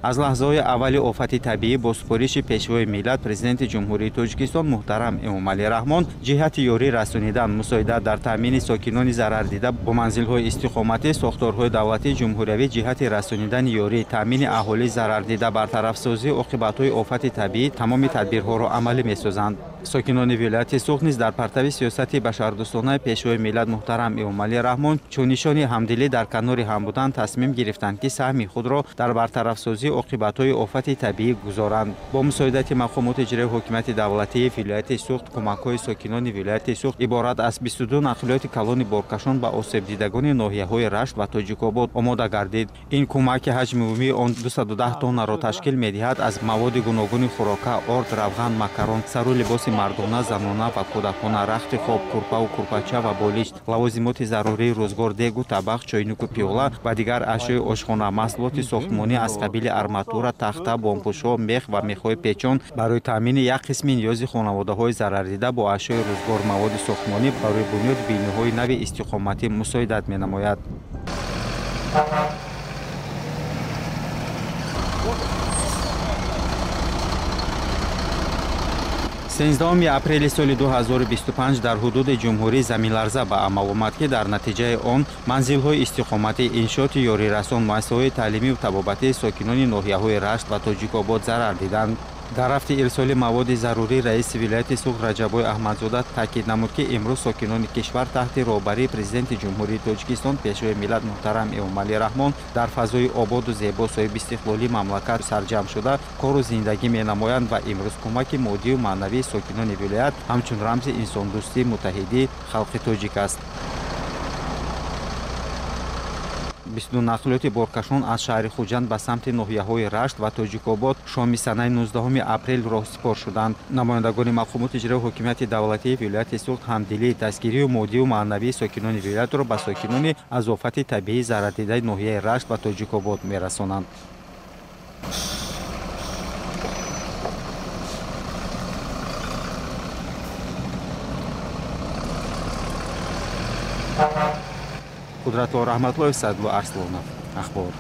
аз лаҳзаҳои аввали офати табиӣ бо супориши пешвои миллат президенти ҷумҳурии Тоҷикистон муҳтарам Эмомалӣ Раҳмон ҷиҳати ёрӣ расонидан мусоидат дар таъмини сокинони зарардида бо манзилҳои истиқоматӣ сохторҳои давлатии ҷумҳуриявӣ ҷиҳати расонидани ёрӣ таъмини аҳолии зарардида бартарафсозии оқибатҳои офати табиӣ тамоми тадбирҳоро амалӣ месозанд. Сокинони вилояти Суғд низ дар партави сиёсати башардӯстонаи пешвои миллат муҳтарам Эмомалӣ Раҳмон чун нишони ҳамдилӣ дар канори ҳам будан тасмим гирифтанд ки саҳми худро дар бартарафсозии оқибатҳои офати табиӣ гузоранд. Бо мусоидати мақомоти иҷроии ҳокимияти давлатии вилояти Суғд кӯмакҳои сокинони вилояти Суғд иборат аз 22 нақлиёти калони боркашон ба осебдидагони ноҳияҳои Рашт ва Тоҷикобод омода гардид. Ин кӯмак ки ҳаҷми умумии он 210 тоннаро ташкил медиҳад аз маводи гуногуни хӯрока, орд, равған, макарон, сару либоси мардона, занона ва кӯдакона, рахти хоб, курпаву курпача ва болич, лавозимоти зарурии рӯзгор, дегу табақ, чойнику пиёла ва дигар ашёи ошхона, маҳсулоти сохтмонӣ аз қабили арматура, тахта, бомпӯшҳо, мех ва мехҳои печон барои таъмини як қисми ниёзи хонаводаҳои зарардида бо ашёи рӯзгор, маводи сохтмонӣ барои бунёди биноҳои нави истиқоматӣ мусоидат менамояд. 13 апрели соли 2025 дар ҳудуди ҷумҳурӣ заминларза ба амал омад ки дар натиҷаи он манзилҳои истиқоматӣ, иншооти ёрирасон, муассисаҳои таълимиву табобатии сокинони ноҳияҳои Рашт ва Тоҷикобод зарар диданд. дар рафти ирсоли маводи зарурӣ раиси вилояти Суғд Раҷабой Аҳмадзода таъкид намуд ки имрӯз сокинони кишвар таҳти роҳбарии президенти ҷумҳурии Тоҷикистон пешвои миллат муҳтарам Эмомалӣ Раҳмон дар фазои ободу зебо соҳиби истиқлолии мамлакат сарҷам шуда кору зиндагӣ менамоянд ва имрӯз кӯмаки моддию маънавии сокинони вилоят ҳамчун рамзи инсондӯстии муттаҳидии халқи тоҷик аст. 22 нақлиёти боркашон аз шаҳри Хуҷанд ба самти ноҳияҳои Рашт ва Тоҷикобод шоми санаи 19 апрел роҳсипор шуданд. намояндагони мақомоти иҷроии ҳокимияти давлатии вилояти Суғд ҳамдилӣ, дастгирию моддию маънавии сокинони вилоятро ба сокинони аз офати табиӣ зарардидаи ноҳияи Рашт ва Тоҷикобод мерасонанд. Қудратло Раҳматлоев, Садлу Арслонов. Ахбор.